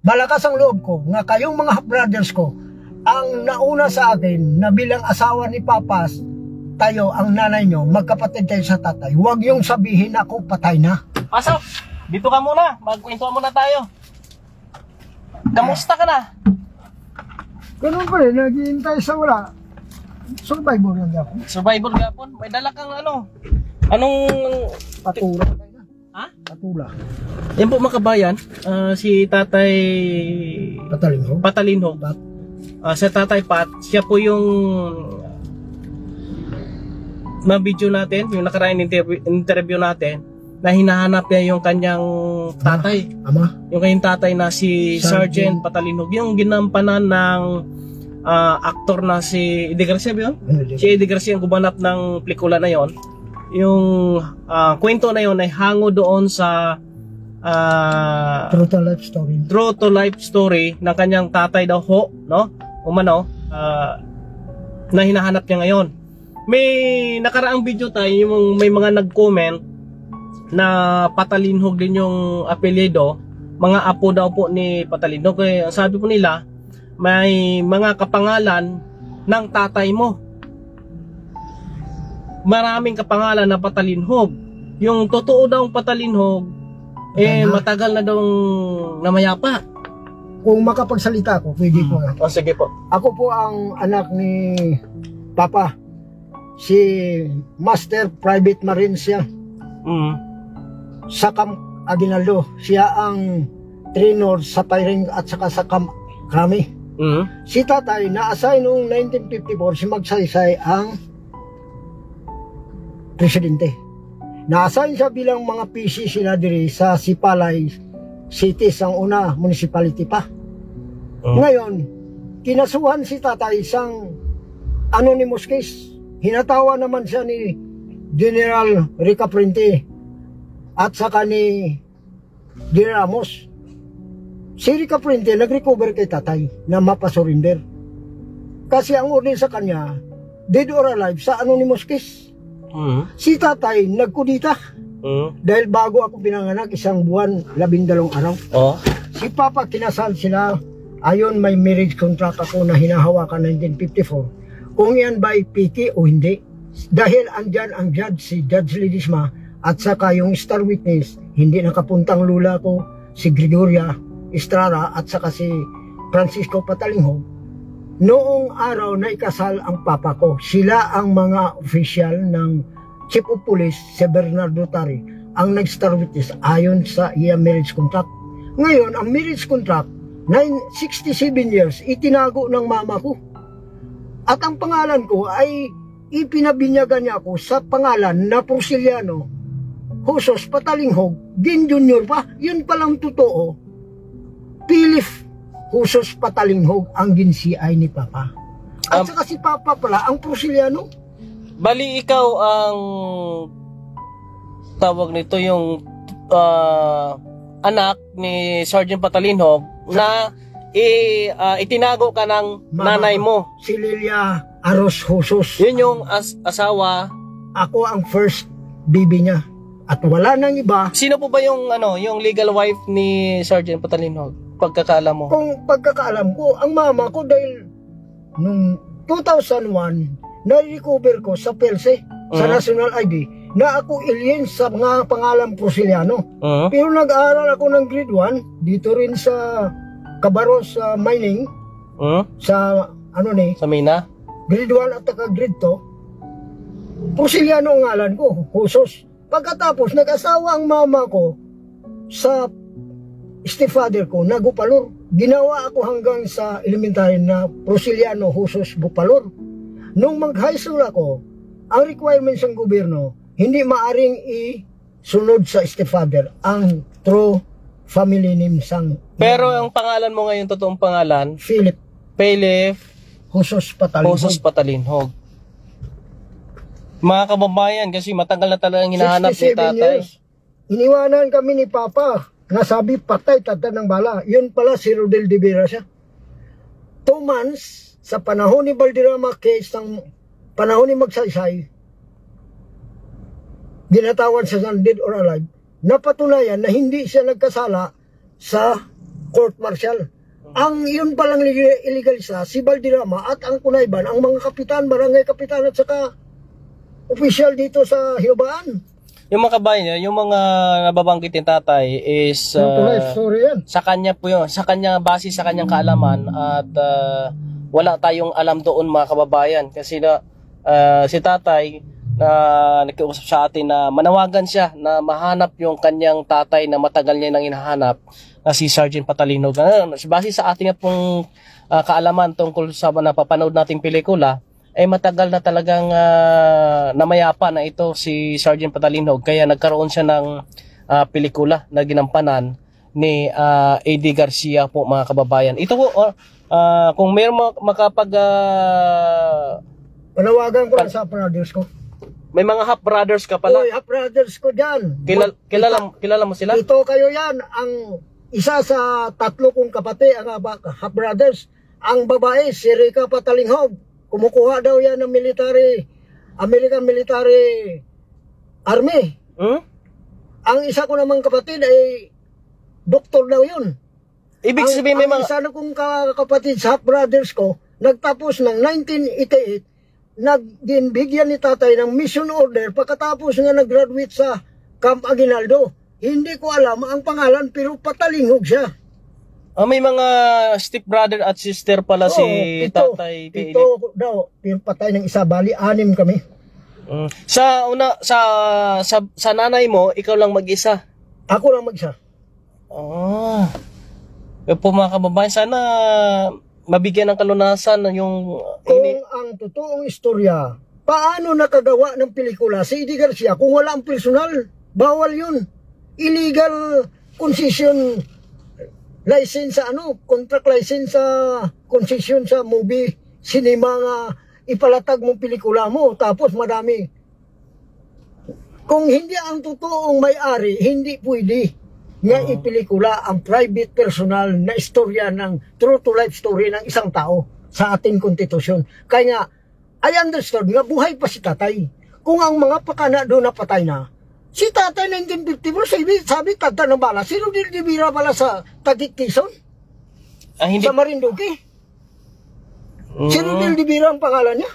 malakas ang loob ko nga kayong mga half-brothers ko ang nauna sa akin na bilang asawa ni Papas, tayo, ang nanay nyo, magkapatid tayo sa tatay. Huwag yung sabihin ako patay na. Pasok! Dito ka muna. Magkwentuhan muna tayo. Kamusta ka na? Ganun pa rin, naghihintay sa wala. Survivor lang ako. Survivor gapon? May dala kang ano? Anong... Patula. Ha? Patula. Yan po mga kabayan, si Tatay... Patalinho. Patalinho. Si Tatay Pat, siya po yung na-video natin, yung nakaraang interview natin, na hinahanap niya yung kanyang tatay. Ama? Yung kanyang tatay na si Sergeant Patalinho. Yung ginampanan ng aktor na si Eddie Garcia ba yun? Si Eddie Garcia ang gumanap ng pelikula na yon. Yung kwento na yon ay hango doon sa True to life story. True to life story ng kanyang tatay daw ho, no? Umano, na hinahanap niya ngayon. May nakaraang video tayo yung may mga nag-comment na Patalinho din yung apelyido, mga apo daw po ni Patalinho. Kaya sabi po nila, may mga kapangalan ng tatay mo. Maraming kapangalan na Patalinho. Yung totoo daw Patalinho, matagal na daw namayapa. Kung makapagsalita ako, pwede po nga. O sige po. Ako po ang anak ni Papa. Si Master Private Marine siya. Sa Camp Aguinaldo. Siya ang trainer sa firing at saka sa Camp Krami. Si tatay, na-assign noong 1954, si Magsaysay ang presidente. Na-assign siya bilang mga PC sila diri sa Sipalay City, ang una municipality pa. Ngayon, kinasuhan si tatay isang anonymous case. Hinatawa naman siya ni General Rica Printe at saka ni Di Ramos. Si Rica Printe nag-recover kay tatay na mapasurinder. Kasi ang order sa kanya, dead or alive sa anonymous case. Si tatay nagkudita. Dahil bago ako pinanganak, 1 buwan, 12 araw. Si Papa, kinasal sila. Ayon, may marriage contract ako na hinahawakan 1954. Kung yan ba ipiki o hindi. Dahil andyan ang judge, si Judge Ledesma, at saka yung star witness, hindi nakapuntang lula ko, si Gregoria Estrada, at saka si Francisco Patalinho. Noong araw na ikasal ang papa ko, sila ang mga official ng Chief of Police, si Bernardo Tari, ang nag-star witness ayon sa iya marriage contract. Ngayon, ang marriage contract, 67 years, itinago ng mama ko. At ang pangalan ko ay ipinabinyagan niya ako sa pangalan na Porciliano Jesus Patalinho Din Junior pa. Yun palang totoo. Philip Jesus Patalinho ang ginsiay ni Papa. At saka si Papa pala ang Porciliano. Bali, ikaw ang tawag nito, yung anak ni Sergeant Patalinho na itinago ka ng nanay mo. Si Lilia Aros Jesus. Yun yung asawa. Ako ang first baby niya. At wala nang iba. Sino po ba yung yung legal wife ni Sergeant Patalinho? Pagkakaalam mo? Kung pagkakaalam ko, ang mama ko dahil nung 2001, na-recover ko sa PELSE, sa National ID, na ako alien sa mga pangalang Porciliano. Pero nag-aaral ako ng grade 1, dito rin sa Cabaros Mining, sa sa Mina? Grade 1 at saka grade 2. Porciliano ang ngalan ko, Jesus. Pagkatapos, nag-asawa ang mama ko sa stepfather ko na Gupalor. Ginawa ako hanggang sa elementary na Porciliano Jesus Gupalor. Nung mag-high school ako, ang requirements ng gobyerno, hindi maaring isunod sa stepfather ang true family name sang. Pero ang pangalan mo ngayon, totoong pangalan? Philip Jesus Patalinho. Mga kababayan, kasi matagal na talagang hinahanap ni tatay. Iniwanan kami ni Papa, nasabi patay, tatad ng bala. Yun pala si Rodel de Vera siya. 2 months, sa panahon ni Valderrama case, ng panahon ni Magsaysay, ginatawan siya ng dead or alive, napatunayan na hindi siya nagkasala sa court martial. Ang yun palang illegalisa, si Valderrama at ang Kunayban, ang mga kapitan, barangay kapitan at saka official dito sa Hiobaan. Yung mga kabayan, yung mga nababanggit ni tatay is life story yan. sa kanya po yun, sa kanya base sa kanyang kaalaman at wala tayong alam doon mga kababayan kasi na si tatay na nakiusap sa atin na manawagan siya na mahanap yung kanyang tatay na matagal niya nang hinahanap na si Sergeant Patalinog. Base sa ating pong kaalaman tungkol sa napapanood nating pelikula, ay matagal na talagang namayapa na ito si Sergeant Patalinog kaya nagkaroon siya ng pelikula na ginampanan ni A.D. Garcia po mga kababayan. Ito po, kung mayroon makapag panawagan ko lang sa brothers ko. may mga half brothers ka pala. Oy, half brothers ko dyan. Kilala mo sila? Ito kayo yan, ang isa sa tatlo kong kapatid, ang half brothers. Ang babae, si Rica Patalinghog. Kumukuha daw yan ng military, American Military Army. Ang isa ko namang kapatid ay doktor daw yun. Ibig sabihin may mga... Ang isa na kong kapatid sa half brothers ko, nagtapos ng 1988, nagbigyan ni tatay ng mission order pagkatapos nga nag-graduate sa Camp Aguinaldo. Hindi ko alam ang pangalan pero Patalinghog siya. may mga step brother at sister pala si tatay. Ito daw, pero patay ng isa, bali 6 kami. Sa nanay mo, ikaw lang mag-isa. Ako lang mag-isa. Kaya po mga kababayan, sana mabigyan ng kalunasan yung... Kung ang totoong istorya, paano nakagawa ng pelikula si Eddie Garcia kung wala ang personal? Bawal yun. Illegal concession license sa contract license sa concession sa movie, cinema nga ipalatag mong pelikula mo tapos madami. Kung hindi ang totoong may-ari, hindi pwede nga ipelikula ang private personal na istorya ng true to life story ng isang tao sa ating konstitusyon. Kaya nga, I understood nga buhay pa si tatay. Kung ang mga pakana doon na patay na, si tatay 1954, sabi tagta ng bala, sino dinibira pala sa Taguig Quezon? Hindi... Sa Marinduque? Sino dinibira ang pangalan niya?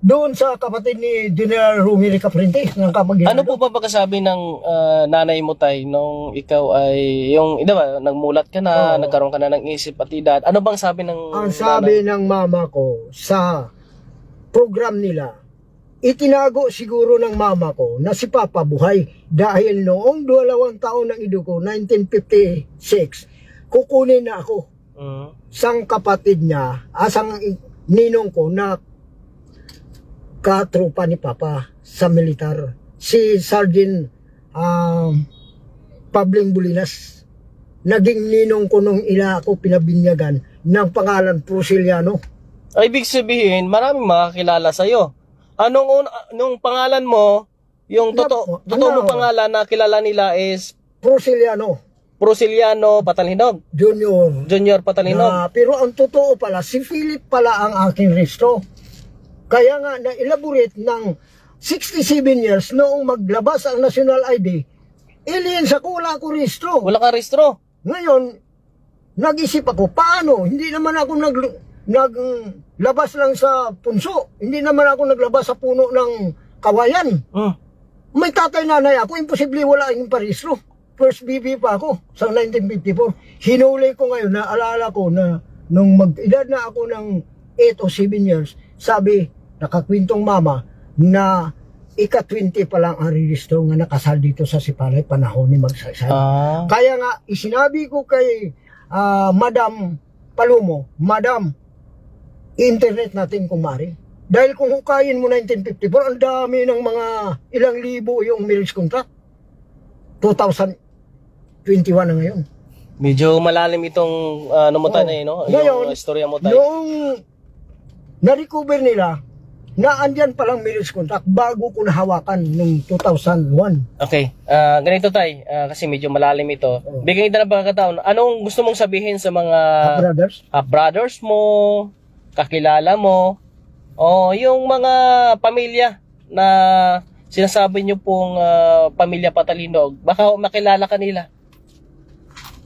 Doon sa kapatid ni General Romero Caprentes ng Camp Aguinaldo. Ano po ba pagkasabi ng nanay mo tay nung ikaw ay yung diba, nagmulat ka na, nagkaroon ka na ng isip at edad? Ano bang sabi ng ang sabi ng mama ko sa program nila, itinago siguro ng mama ko na si Papa buhay dahil noong 2 taon ng edo ko, 1956, kukunin na ako sang kapatid niya, asang ninong ko na katropa ni Papa sa militar, si Sergeant Pabling Bulinas. Naging ninong ko nung ila ako pinabinyagan ng pangalan Prosiliano. Ay, ibig sabihin, maraming makakilala sa'yo. Nung pangalan mo, yung totoo mo pangalan na kilala nila is Prosiliano Patalinog. Junior Patalinog. Pero ang totoo pala, si Philip pala ang aking resto. Kaya nga, na-elaborate ng 67 years noong maglabas ang National ID, alien sa wala ako rehistro. Wala ka rehistro. Ngayon, nag-isip ako, paano? Hindi naman ako naglabas lang sa punso. Hindi naman ako naglabas sa puno ng kawayan. May tatay nanay ako, imposible wala yung parehistro. First BB pa ako sa 1954. Hinuli ko ngayon, naalala ko na nung mag-edad na ako ng 8 o 7 years, sabi, nakakwintong mama na ika-20 pa lang ang rehistro nga nakasal dito sa Sipalay panahon ni Magsaysay. Kaya nga, isinabi ko kay Madam Palumo, Madam, internet natin kung mari. Dahil kung hukayin mo 1954, ang dami ng mga ilang libo yung marriage contract. 2021 na ngayon. Medyo malalim itong mo tayo na no? Ngayon, yung istorya mo tayo. Noong na-recover nila, na andyan palang marriage contract bago ko nahawakan noong 2001. Okay, ganito tayo, kasi medyo malalim ito. Bigyan kita ng pagkakataon, anong gusto mong sabihin sa mga brothers mo, kakilala mo, o yung mga pamilya na sinasabi nyo pong pamilya Patalinog, baka makilala kanila?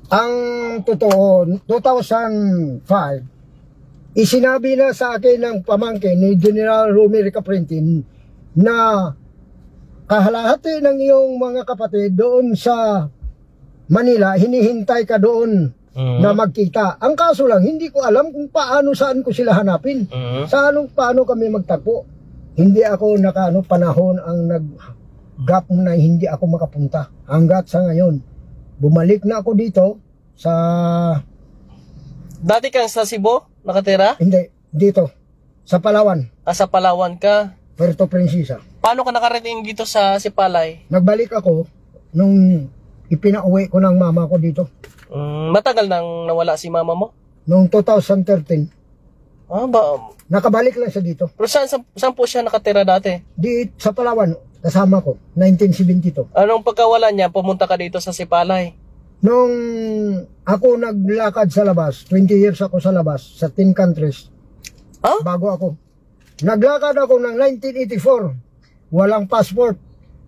Ang totoo, 2005, isinabi na sa akin ng pamangkin ni General Romero Caprintin na kahalahati ng iyong mga kapatid doon sa Manila, hinihintay ka doon na magkita. Ang kaso lang, hindi ko alam kung saan ko sila hanapin. Paano kami magtagpo. Hindi ako panahon ang nag-gap na hindi ako makapunta. Hanggat sa ngayon, bumalik na ako dito sa... Dati kang sa Cebu nakatira? Hindi, dito. Sa Palawan. Sa Palawan ka? Puerto Princesa. Paano ka nakarating dito sa Sipalay? Nagbalik ako nung ipinauwi ko ng mama ko dito. Matagal nang nawala si mama mo? Noong 2013. Nakabalik lang siya dito. Pero saan po siya nakatira dati? Di sa Palawan, kasama ko, 1972. Anong pagkawala niya, pumunta ka dito sa Sipalay? Nung ako naglakad sa labas, 20 years ako sa labas, sa 10 countries. Bago ako. Naglakad ako ng 1984. Walang passport.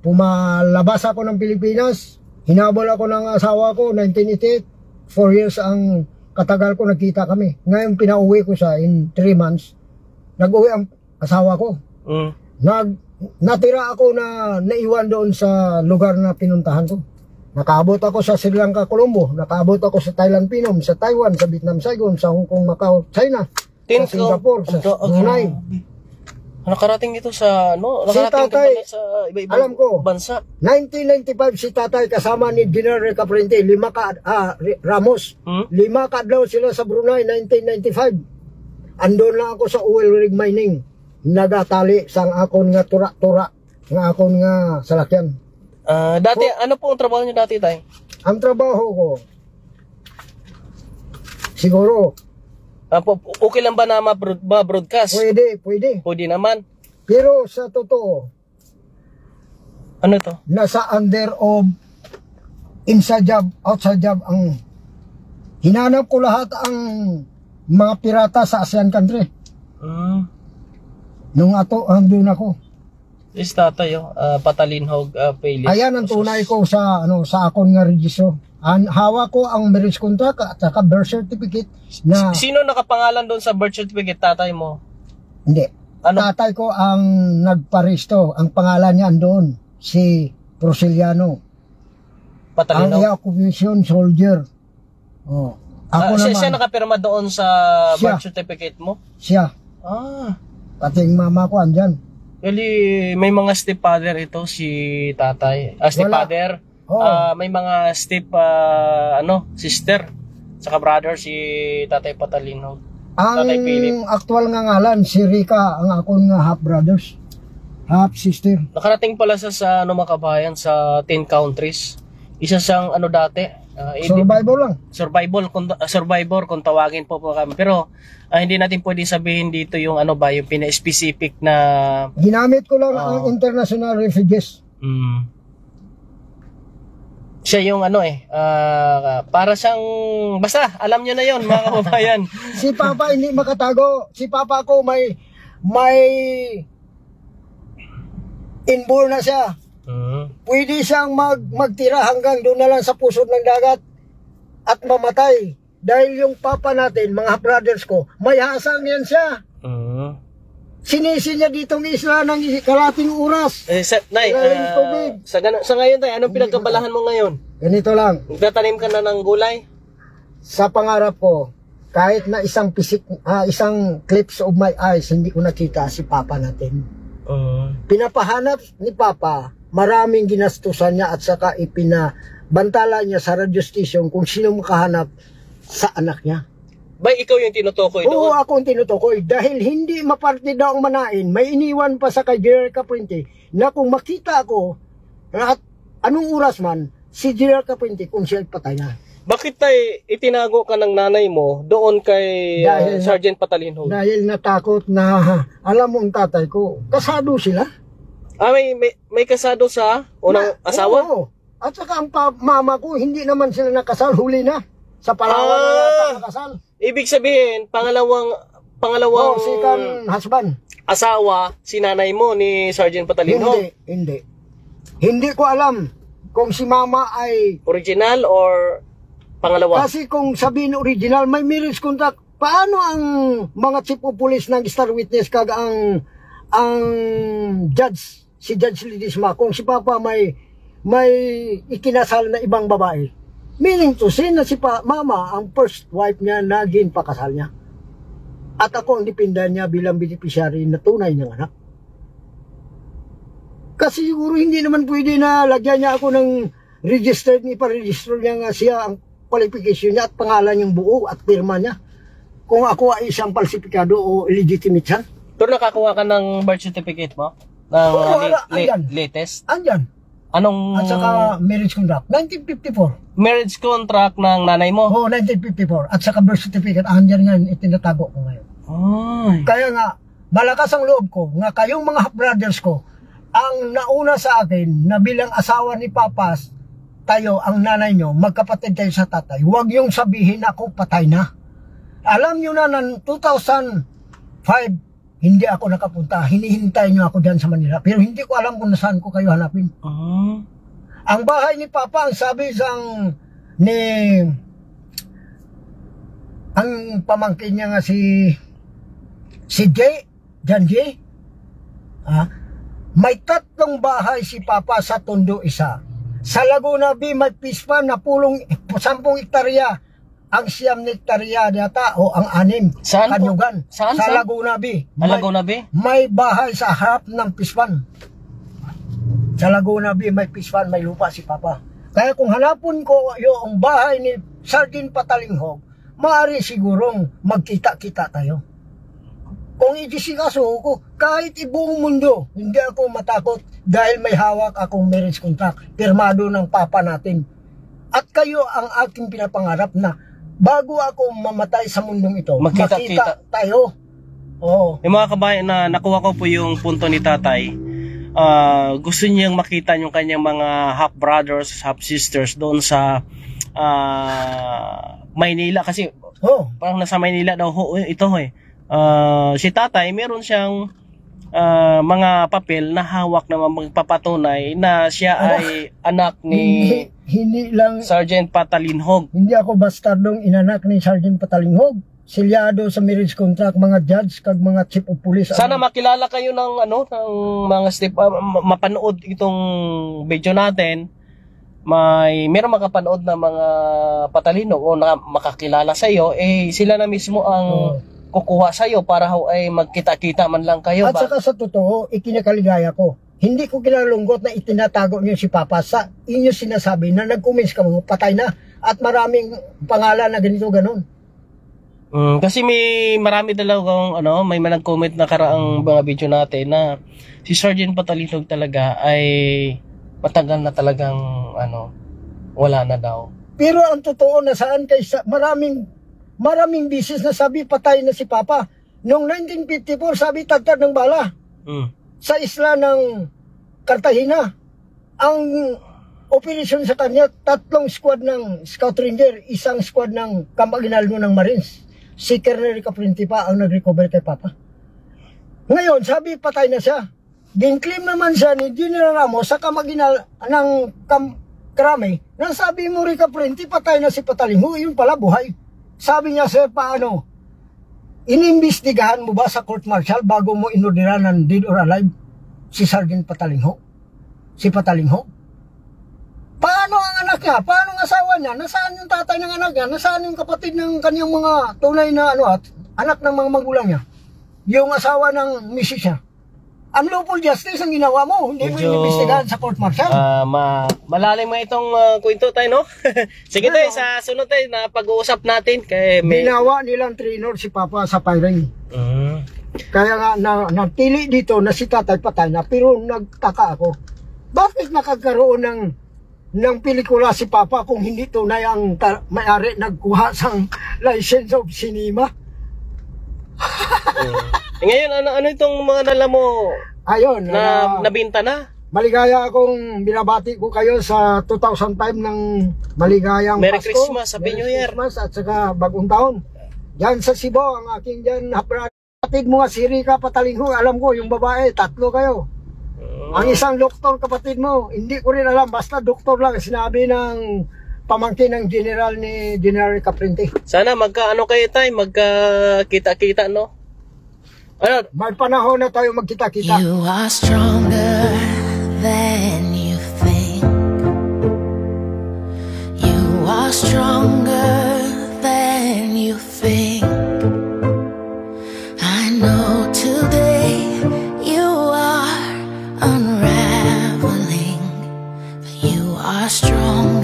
Pumalabas ako ng Pilipinas. Hinabol ako ng asawa ko, 1988. 4 years ang katagal ko, nagkita kami. Ngayon pinauwi ko siya in 3 months. Nag-uwi ang asawa ko. Natira ako na naiwan doon sa lugar na pinuntahan ko. Nakaabot ako sa Sri Lanka, Colombo. Nakaabot ako sa Thailand, Pinom, sa Taiwan, sa Vietnam, Saigon, sa Hong Kong, Macau, China, sa Singapore, sa Brunei. Nakarating dito sa, Si tatay, sa iba-ibang alam ko, bansa. 1995 si tatay kasama ni General Caprintin, Ramos. 5 kadlaw sila sa Brunei, 1995. Andun lang ako sa oil rig mining. Nagatali sang akon nga tura-tura nga akon nga salakyan. Dati, ano po ang trabaho niyo dati, tay? Ang trabaho ko, siguro, okay lang ba na ma-broadcast? pwede. Pwede naman. Pero sa totoo, ano to? nasa under of inside job, outside job ang hinanap ko lahat ang mga pirata sa ASEAN country. Nung andun ako. Is tatay, Patalinhog, Pili. Ayan ang tunay ko sa sa akon nga registro. Hawak ko ang marriage contract at saka birth certificate na... Sino nakapangalan doon sa birth certificate, tatay mo? Hindi. Tatay ko ang nagparesto. Ang pangalan niya andoon, si Prosiliano. Patalinhog? Ang occupation soldier. Ako naman. Siya nakapirma doon sa birth certificate mo? Siya. Pating mama ko andyan. May mga stepfather ito si tatay. Stepfather. May mga sister. Saka brother si tatay Patalinhog. Tatay Philip. Ang actual nga ngalan, si Rika, ang akong nga half brothers. Half sister. Nakarating pala sa mga kabayan sa 10 countries. Isa siyang dati. Survivor kung tawagin po kami. Pero hindi natin pwede sabihin dito yung yung pina-specific na... Ginamit ko lang ang international refugees. Siya yung para siyang... Basta, alam nyo na yon mga kababayan. Si Papa hindi makatago. Si Papa ko may inborn na siya. Pwede siyang magtira hanggang doon na lang sa pusod ng dagat at mamatay. Dahil yung papa natin, mga brothers ko, may hasang yan siya. Sinisi niya ditong isla ng kalating oras. Nay, sa ngayon tayo, anong pinagkabalahan mo ngayon? Ganito lang. Nagtatanim ka na ng gulay? Sa pangarap ko, kahit na isang clips of my eyes, hindi ko nakita si papa natin. Pinapahanap ni papa, maraming ginastusan niya at saka ipinabantala niya sa radio station kung sino makahanap sa anak niya. Ikaw yung tinutukoy doon? Oo, ako yung tinutukoy. Dahil hindi maparte daw ang manain, may iniwan pa sa kay General Caprintin na kung makita ako, at anong oras man, si General Caprintin kung siya patay na. Bakit tayo itinago ka ng nanay mo doon kay Sergeant Patalinhog? Dahil natakot na, alam mo ang tatay ko, kasado sila. May kasado sa unang asawa? Oo. At saka ang mama ko, hindi naman sila nakasal, huli na. Sa Palawan na yata nakasal. Ibig sabihin, pangalawang second husband. Asawa, si nanay mo ni Sergeant Patalinhog? Hindi ko alam kung si mama ay... Original or... Pangalawa. Kasi kung sabihin original, may marriage contract. Paano ang mga chief of police ng star witness kag ang judge, si Judge Lidisma, kung si Papa may ikinasal na ibang babae? Meaning to say na si Mama, ang first wife niya, naging pakasal niya. At ako ang dipindan niya bilang beneficiary na tunay niyang anak. Kasi siguro hindi naman pwede na lagyan niya ako ng registered, iparegister niya nga siya ang qualification niya at pangalan niyang buo at firma niya. Kung ako ay isang falsifikado o illegitimate siya. Pero nakakuha ka ng birth certificate mo? Ng latest? Andyan. Anong... At saka marriage contract. 1954. Marriage contract ng nanay mo? Oo, 1954. At saka birth certificate. Andyan nga, itinatago ko ngayon. Ay. Kaya nga, malakas ang loob ko nga kayong mga half-brothers ko, ang nauna sa akin na bilang asawa ni Papas, tayo, ang nanay nyo, magkapatid kayo sa tatay, huwag yung sabihin ako patay na. Alam nyo na ng 2005, hindi ako nakapunta. Hinihintay nyo ako dyan sa Manila. Pero hindi ko alam kung nasaan ko kayo hanapin. Ang bahay ni Papa, ang sabi ang pamangkin niya nga si Jan J. May 3 bahay si Papa sa Tondo isa. Sa Laguna B, may pispa na pulong 10 hektarya. Ang 9 hektarya data o ang 6 Saan Kanyugan. Saan? Sa Laguna B. Laguna B? May bahay sa harap ng pispan. Sa Laguna B, may pispan, may lupa si Papa. Kaya kung hanapon ko yung bahay ni Sergeant Patalinghog, maaari sigurong magkita-kita tayo. Kung idisikaso ko, kahit ibuong mundo, hindi ako matakot dahil may hawak akong marriage contract, pirmado ng Papa natin. At kayo ang aking pinapangarap na bago ako mamatay sa mundong ito, makita tayo. Oo. Yung mga kabayan na nakuha ko po yung punto ni tatay, gusto niyang makita yung kanyang mga half brothers, half sisters doon sa Maynila kasi parang nasa Maynila daw ito si tatay meron siyang mga papel na hawak na magpapatunay na siya ay anak ni hindi lang Sergeant Patalinghog. Hindi ako bastardong inanak ni Sergeant Patalinghog. Silyado sa marriage contract mga judge kag mga chief of police. Sana makilala kayo ng ng mga step mapanood itong video natin. Meron makapanood na mga Patalinhog o na makakilala sa iyo, sila na mismo ang kukuha sa iyo para ay magkita-kita man lang kayo. At saka sa totoo, ikinakaligaya ko. Hindi ko kinalunggot na itinatago niyo si Papa sa inyo sinasabi na nag-comments ka mo, patay na. At maraming pangalan na ganito ganon. Kasi marami talagang may nag-comment na karaang mga video natin na si Sergeant Patalinhog talaga ay matagal na talagang wala na daw. Pero ang totoo na saan kaysa maraming bisis na sabi patay na si Papa. Noong 1954 sabi tagtad ng bala. Sa isla ng Cartagena. Ang operasyon sa kanya, 3 squad ng Scout Ranger, 1 squad ng Camp Aguinaldo ng Marines. Si Colonel Caprenti pa ang nag-recover kay Papa. Ngayon, sabi patay na siya. Din-claim naman siya ni General Ramos sa Camp Aguinaldo ng Camp Crame, nang sabi mo Rica Prenti, patay na si Patalinghog, yun pala buhay. Sabi niya, sir, paano? Inimbestigahan mo ba sa court martial bago mo inorderan ng dead or alive si Sergeant Patalinghog? Si Patalinghog? Paano ang anak niya? Paano ang asawa niya? Nasaan yung tatay ng anak niya? Nasaan yung kapatid ng kanyang mga tunay na anak ng mga magulang niya? Yung asawa ng misis niya? Unlawful justice ang ginawa mo. Hindi mo inimbestigahan sa court martial. Malalim mo itong kwento tayo, no? Sige tayo, sa sunod tayo na pag-uusap natin. Binawa nilang trainer si Papa sa firing. Kaya nga napili dito na si tatay patay na. Pero nagtaka ako. Bakit nakagkaroon ng pelikula si Papa kung hindi tunay ang may-ari nagkuha sang license of cinema? Ngayon, ano itong mga dala mo? Ayun, na nabinta na? Maligaya akong binabati ko kayo sa 2005 ng maligayang Merry Pasko. Christmas, Happy New Year. Christmas at saka bagong taon. Diyan sa Cebu, ang aking diyan kapatid mo nga si Rica Patalinghog, alam ko yung babae, 3 kayo. Ang isang doktor kapatid mo, hindi ko rin alam, basta doktor lang sinabi ng pamangkin ng general ni General Caprente. Sana magkaano kayo tay, magkakita-kita no? Ano? May panahon na tayo magkita-kita. You are stronger than you think. You are stronger than you think. I know today you are unraveling, but you are strong.